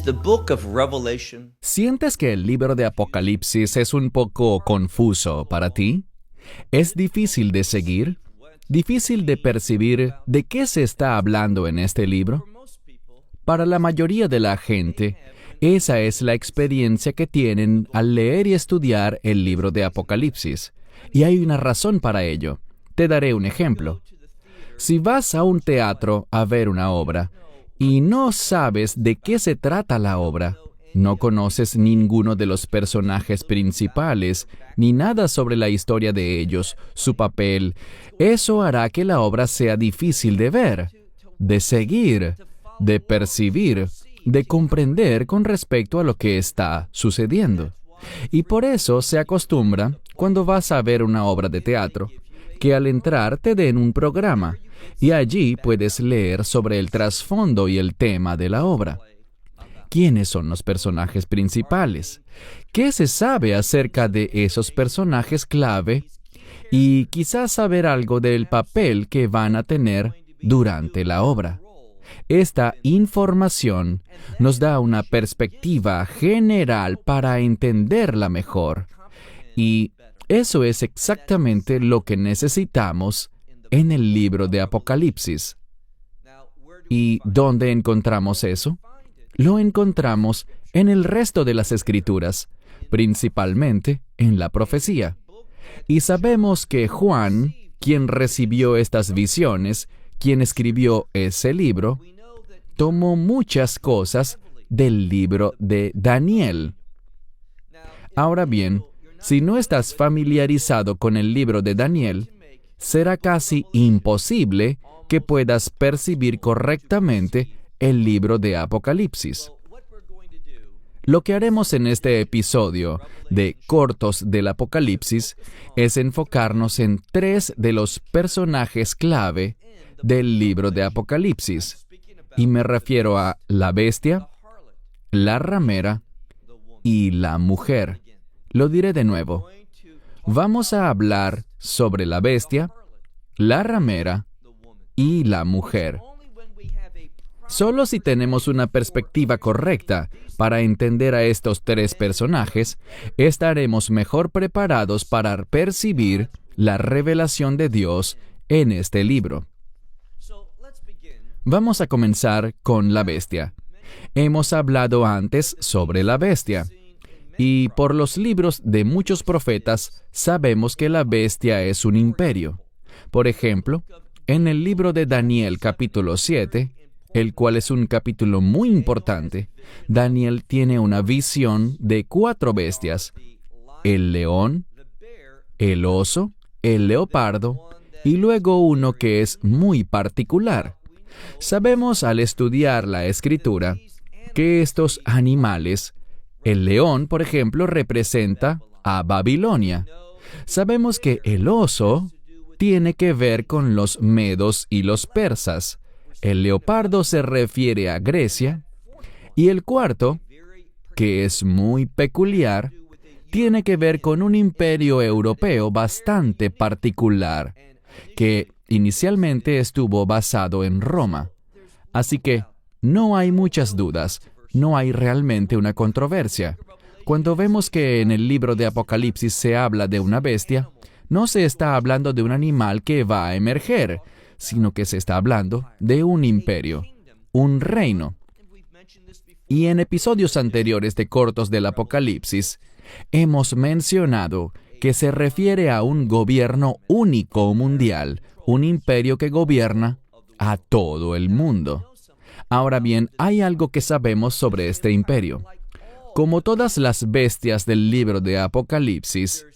the book of Revelation ¿Sientes que el libro de Apocalipsis es un poco confuso para ti? ¿Es difícil de seguir? ¿Difícil de percibir de qué se está hablando en este libro? Para la mayoría de la gente, esa es la experiencia que tienen al leer y estudiar el libro de Apocalipsis. Y hay una razón para ello. Te daré un ejemplo. Si vas a un teatro a ver una obra y no sabes de qué se trata la obra, no conoces ninguno de los personajes principales, ni nada sobre la historia de ellos, su papel, eso hará que la obra sea difícil de ver, de seguir, de percibir, de comprender con respecto a lo que está sucediendo. Y por eso se acostumbra, cuando vas a ver una obra de teatro, que al entrar te den un programa, y allí puedes leer sobre el trasfondo y el tema de la obra. ¿Quiénes son los personajes principales? ¿Qué se sabe acerca de esos personajes clave? Y quizás saber algo del papel que van a tener durante la obra. Esta información nos da una perspectiva general para entenderla mejor. Y eso es exactamente lo que necesitamos en el libro de Apocalipsis. ¿Y dónde encontramos eso? Lo encontramos en el resto de las Escrituras, principalmente en la profecía. Y sabemos que Juan, quien recibió estas visiones, quien escribió ese libro, tomó muchas cosas del libro de Daniel. Ahora bien, si no estás familiarizado con el libro de Daniel, será casi imposible que puedas percibir correctamente el libro de Apocalipsis. Lo que haremos en este episodio de Cortos del Apocalipsis es enfocarnos en 3 de los personajes clave del libro de Apocalipsis, y me refiero a la bestia, la ramera y la mujer. Lo diré de nuevo. Vamos a hablar sobre la bestia, la ramera y la mujer. Solo si tenemos una perspectiva correcta para entender a estos 3 personajes, estaremos mejor preparados para percibir la revelación de Dios en este libro. Vamos a comenzar con la bestia. Hemos hablado antes sobre la bestia, y por los libros de muchos profetas sabemos que la bestia es un imperio. Por ejemplo, en el libro de Daniel capítulo 7, el cual es un capítulo muy importante, Daniel tiene una visión de 4 bestias: el león, el oso, el leopardo, y luego uno que es muy particular. Sabemos al estudiar la Escritura que estos animales, el león, por ejemplo, representa a Babilonia. Sabemos que el oso tiene que ver con los medos y los persas. El leopardo se refiere a Grecia, y el cuarto, que es muy peculiar, tiene que ver con un imperio europeo bastante particular, que inicialmente estuvo basado en Roma. Así que no hay muchas dudas, no hay realmente una controversia. Cuando vemos que en el libro de Apocalipsis se habla de una bestia, no se está hablando de un animal que va a emerger, sino que se está hablando de un imperio, un reino. Y en episodios anteriores de Cortos del Apocalipsis, hemos mencionado que se refiere a un gobierno único mundial, un imperio que gobierna a todo el mundo. Ahora bien, hay algo que sabemos sobre este imperio. Como todas las bestias del libro de Apocalipsis,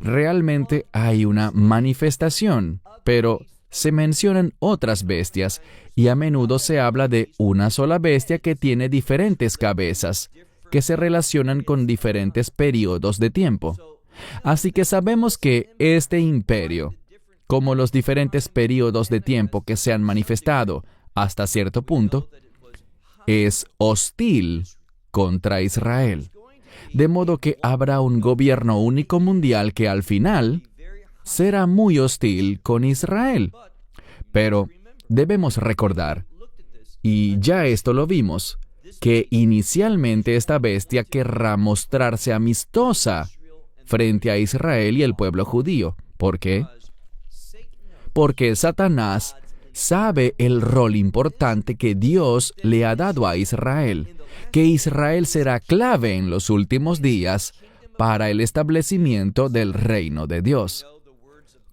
realmente hay una manifestación, pero se mencionan otras bestias, y a menudo se habla de una sola bestia que tiene diferentes cabezas, que se relacionan con diferentes periodos de tiempo. Así que sabemos que este imperio, como los diferentes periodos de tiempo que se han manifestado hasta cierto punto, es hostil contra Israel. De modo que habrá un gobierno único mundial que al final será muy hostil con Israel. Pero debemos recordar, y ya esto lo vimos, que inicialmente esta bestia querrá mostrarse amistosa frente a Israel y el pueblo judío. ¿Por qué? Porque Satanás sabe el rol importante que Dios le ha dado a Israel, que Israel será clave en los últimos días para el establecimiento del reino de Dios.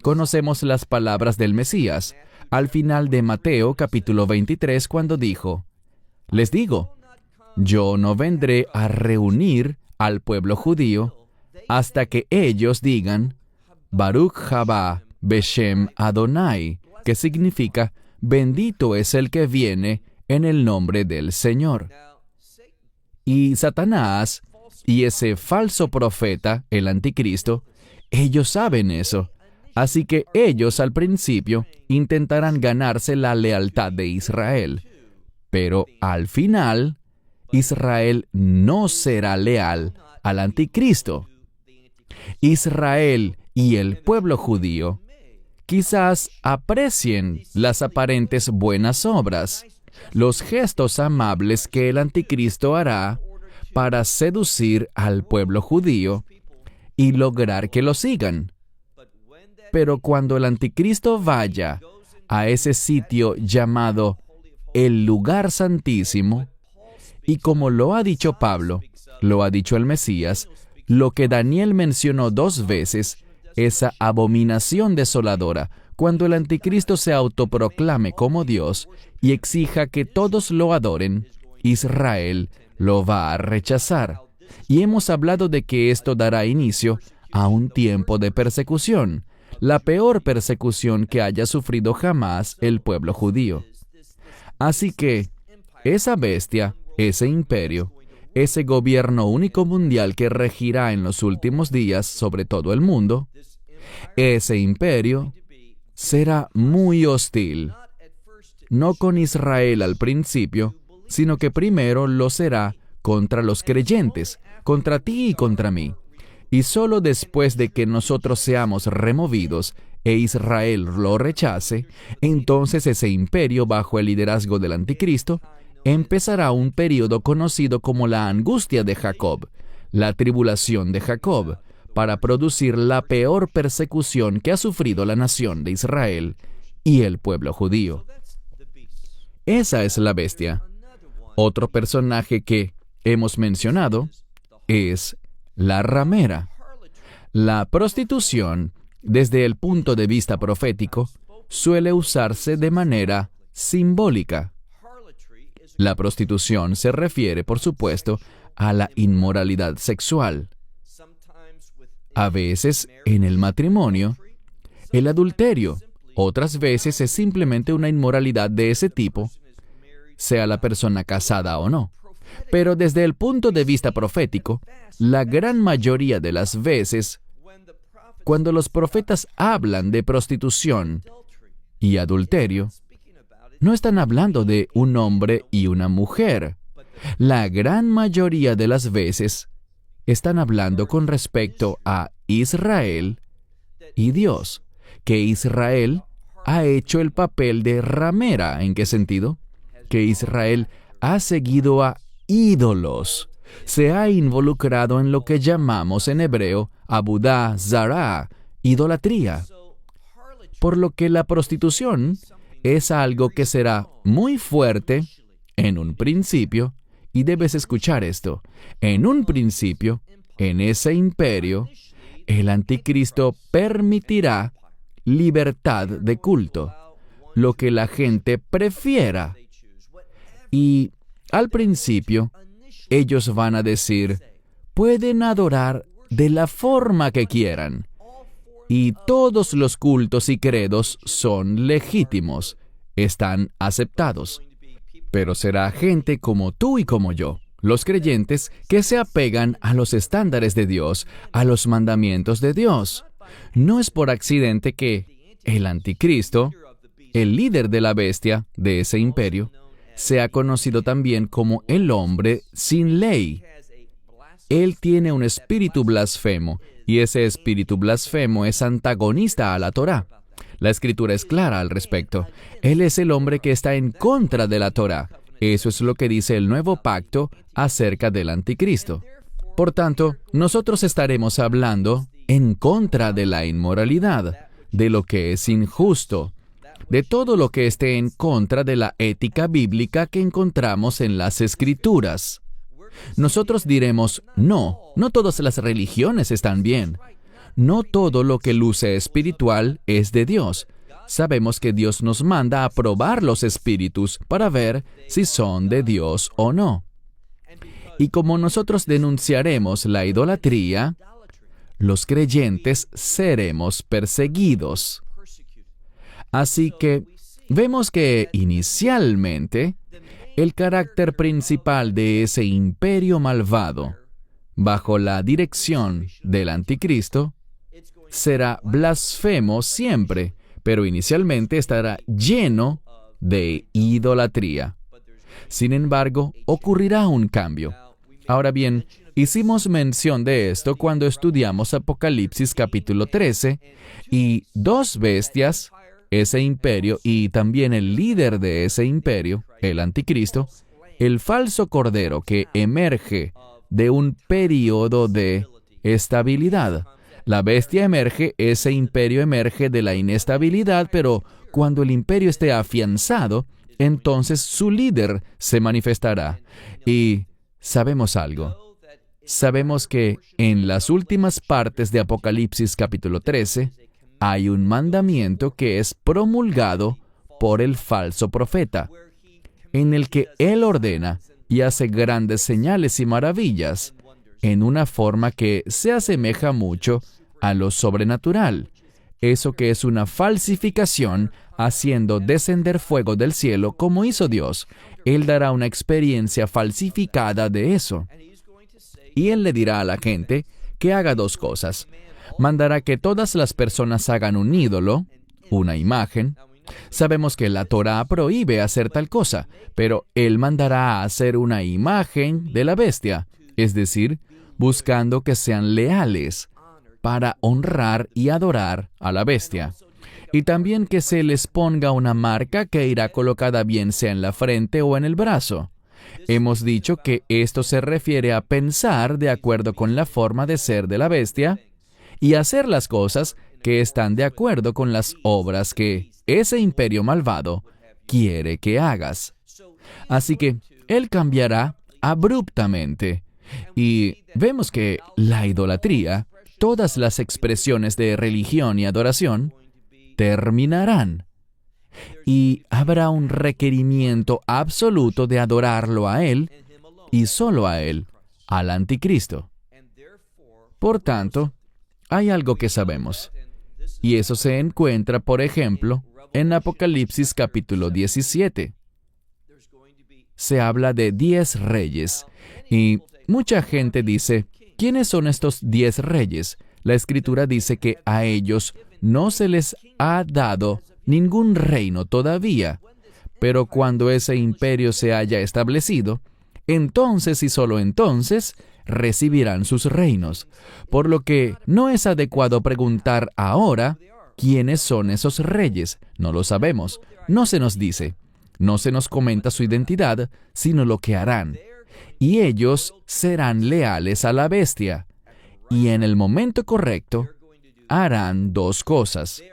Conocemos las palabras del Mesías al final de Mateo capítulo 23 cuando dijo: les digo, yo no vendré a reunir al pueblo judío hasta que ellos digan Baruch Haba Beshem Adonai, que significa bendito es el que viene en el nombre del Señor. Y Satanás y ese falso profeta, el anticristo, ellos saben eso. Así que ellos al principio intentarán ganarse la lealtad de Israel. Pero al final, Israel no será leal al anticristo. Israel y el pueblo judío quizás aprecien las aparentes buenas obras, los gestos amables que el anticristo hará para seducir al pueblo judío y lograr que lo sigan. Pero cuando el anticristo vaya a ese sitio llamado el lugar santísimo, y como lo ha dicho Pablo, lo ha dicho el Mesías, lo que Daniel mencionó 2 veces, esa abominación desoladora, cuando el anticristo se autoproclame como Dios y exija que todos lo adoren, Israel lo va a rechazar. Y hemos hablado de que esto dará inicio a un tiempo de persecución, la peor persecución que haya sufrido jamás el pueblo judío. Así que esa bestia, ese imperio, ese gobierno único mundial que regirá en los últimos días sobre todo el mundo, ese imperio será muy hostil, no con Israel al principio, sino que primero lo será contra los creyentes, contra ti y contra mí. Y solo después de que nosotros seamos removidos e Israel lo rechace, entonces ese imperio bajo el liderazgo del anticristo empezará un período conocido como la angustia de Jacob, la tribulación de Jacob, para producir la peor persecución que ha sufrido la nación de Israel y el pueblo judío. Esa es la bestia. Otro personaje que hemos mencionado es la ramera. La prostitución, desde el punto de vista profético, suele usarse de manera simbólica. La prostitución se refiere, por supuesto, a la inmoralidad sexual. A veces, en el matrimonio, el adulterio. Otras veces es simplemente una inmoralidad de ese tipo, sea la persona casada o no. Pero desde el punto de vista profético, la gran mayoría de las veces, cuando los profetas hablan de prostitución y adulterio, no están hablando de un hombre y una mujer. La gran mayoría de las veces están hablando con respecto a Israel y Dios, que Israel ha hecho el papel de ramera. ¿En qué sentido? Que Israel ha seguido a ídolos, se ha involucrado en lo que llamamos en hebreo abudá zará, idolatría. Por lo que la prostitución es algo que será muy fuerte en un principio, y debes escuchar esto. En un principio, en ese imperio, el anticristo permitirá libertad de culto, lo que la gente prefiera. Y al principio, ellos van a decir, pueden adorar de la forma que quieran. Y todos los cultos y credos son legítimos, están aceptados. Pero será gente como tú y como yo, los creyentes, que se apegan a los estándares de Dios, a los mandamientos de Dios. No es por accidente que el anticristo, el líder de la bestia de ese imperio, sea conocido también como el hombre sin ley. Él tiene un espíritu blasfemo, y ese espíritu blasfemo es antagonista a la Torá. La Escritura es clara al respecto. Él es el hombre que está en contra de la Torá, Eso es lo que dice el nuevo pacto acerca del anticristo. Por tanto, nosotros estaremos hablando en contra de la inmoralidad, de lo que es injusto, de todo lo que esté en contra de la ética bíblica que encontramos en las Escrituras. Nosotros diremos, no todas las religiones están bien. No todo lo que luce espiritual es de Dios. Sabemos que Dios nos manda a probar los espíritus para ver si son de Dios o no. Y como nosotros denunciaremos la idolatría, los creyentes seremos perseguidos. Así que vemos que inicialmente el carácter principal de ese imperio malvado, bajo la dirección del anticristo, será blasfemo siempre, pero inicialmente estará lleno de idolatría. Sin embargo, ocurrirá un cambio. Ahora bien, hicimos mención de esto cuando estudiamos Apocalipsis capítulo 13, y dos bestias, ese imperio y también el líder de ese imperio, el anticristo, el falso cordero que emerge de un período de estabilidad. La bestia emerge, ese imperio emerge de la inestabilidad, pero cuando el imperio esté afianzado, entonces su líder se manifestará. Y sabemos algo. Sabemos que en las últimas partes de Apocalipsis capítulo 13, hay un mandamiento que es promulgado por el falso profeta, en el que él ordena y hace grandes señales y maravillas, en una forma que se asemeja mucho a lo sobrenatural. Eso que es una falsificación, haciendo descender fuego del cielo como hizo Dios. Él dará una experiencia falsificada de eso. Y él le dirá a la gente que haga dos cosas. Mandará que todas las personas hagan un ídolo, una imagen. Sabemos que la Torá prohíbe hacer tal cosa, pero él mandará a hacer una imagen de la bestia, es decir, buscando que sean leales para honrar y adorar a la bestia. Y también que se les ponga una marca que irá colocada bien sea en la frente o en el brazo. Hemos dicho que esto se refiere a pensar de acuerdo con la forma de ser de la bestia y hacer las cosas que están de acuerdo con las obras que ese imperio malvado quiere que hagas. Así que él cambiará abruptamente. Y vemos que la idolatría, todas las expresiones de religión y adoración, terminarán. Y habrá un requerimiento absoluto de adorarlo a Él y solo a Él, al anticristo. Por tanto, hay algo que sabemos, y eso se encuentra, por ejemplo, en Apocalipsis capítulo 17. Se habla de 10 reyes, y mucha gente dice, ¿quiénes son estos 10 reyes? La Escritura dice que a ellos no se les ha dado ningún reino todavía, pero cuando ese imperio se haya establecido, entonces y solo entonces recibirán sus reinos. Por lo que no es adecuado preguntar ahora quiénes son esos reyes. No lo sabemos, no se nos dice, no se nos comenta su identidad, sino lo que harán. Y ellos serán leales a la bestia. Y en el momento correcto, harán dos cosas.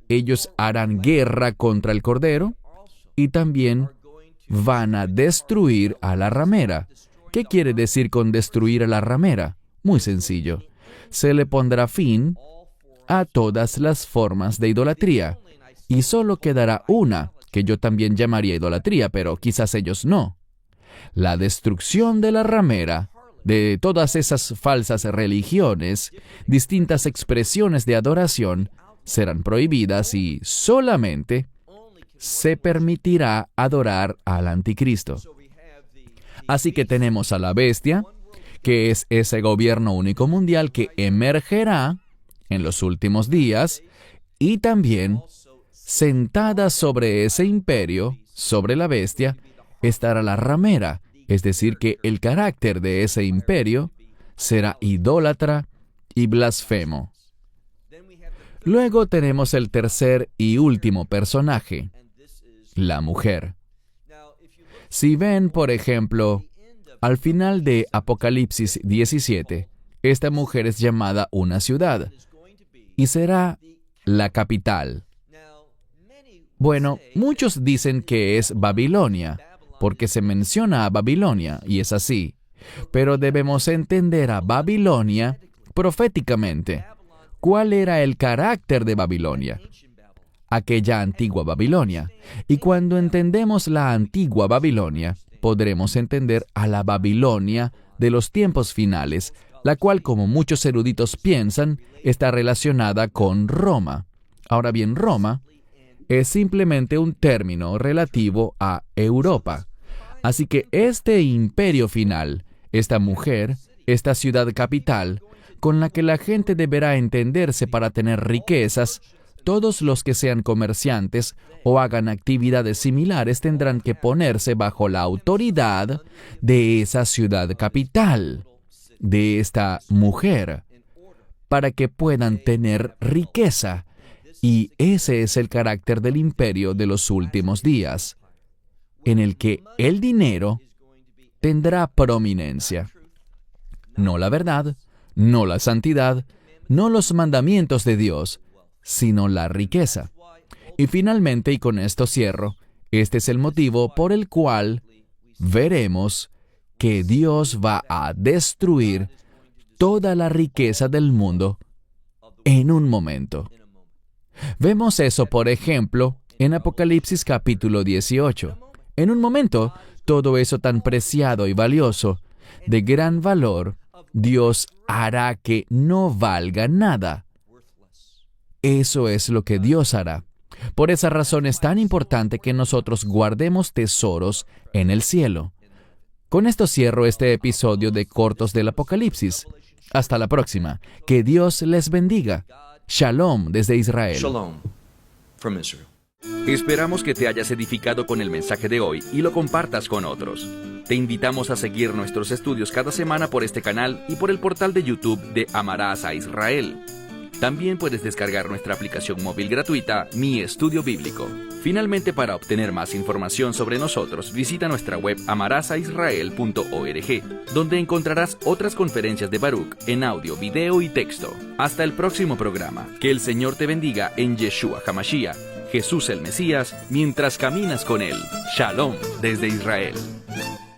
Ellos harán guerra contra el Cordero y también van a destruir a la ramera. ¿Qué quiere decir con destruir a la ramera? Muy sencillo. Se le pondrá fin a todas las formas de idolatría. Y solo quedará una, que yo también llamaría idolatría, pero quizás ellos no. La destrucción de la ramera, de todas esas falsas religiones, distintas expresiones de adoración, serán prohibidas y solamente se permitirá adorar al anticristo. Así que tenemos a la bestia, que es ese gobierno único mundial que emergerá en los últimos días, y también, sentada sobre ese imperio, sobre la bestia, estará la ramera, es decir, que el carácter de ese imperio será idólatra y blasfemo. Luego tenemos el tercer y último personaje, la mujer. Si ven, por ejemplo, al final de Apocalipsis 17, esta mujer es llamada una ciudad y será la capital. Bueno, muchos dicen que es Babilonia, porque se menciona a Babilonia, y es así. Pero debemos entender a Babilonia proféticamente. ¿Cuál era el carácter de Babilonia? Aquella antigua Babilonia. Y cuando entendemos la antigua Babilonia, podremos entender a la Babilonia de los tiempos finales, la cual, como muchos eruditos piensan, está relacionada con Roma. Ahora bien, Roma es simplemente un término relativo a Europa. Así que este imperio final, esta mujer, esta ciudad capital, con la que la gente deberá entenderse para tener riquezas, todos los que sean comerciantes o hagan actividades similares tendrán que ponerse bajo la autoridad de esa ciudad capital, de esta mujer, para que puedan tener riqueza. Y ese es el carácter del imperio de los últimos días, en el que el dinero tendrá prominencia. No la verdad, no la santidad, no los mandamientos de Dios, sino la riqueza. Y finalmente, y con esto cierro, este es el motivo por el cual veremos que Dios va a destruir toda la riqueza del mundo en un momento. Vemos eso, por ejemplo, en Apocalipsis capítulo 18. En un momento, todo eso tan preciado y valioso, de gran valor, Dios hará que no valga nada. Eso es lo que Dios hará. Por esa razón es tan importante que nosotros guardemos tesoros en el cielo. Con esto cierro este episodio de Cortos del Apocalipsis. Hasta la próxima. Que Dios les bendiga. Shalom desde Israel. Shalom from Israel. Esperamos que te hayas edificado con el mensaje de hoy y lo compartas con otros. Te invitamos a seguir nuestros estudios cada semana por este canal y por el portal de YouTube de Amarás a Israel. También puedes descargar nuestra aplicación móvil gratuita, Mi Estudio Bíblico. Finalmente, para obtener más información sobre nosotros, visita nuestra web amarasaisrael.org, donde encontrarás otras conferencias de Baruch en audio, video y texto. Hasta el próximo programa. Que el Señor te bendiga en Yeshua HaMashiach, Jesús el Mesías, mientras caminas con Él. Shalom desde Israel.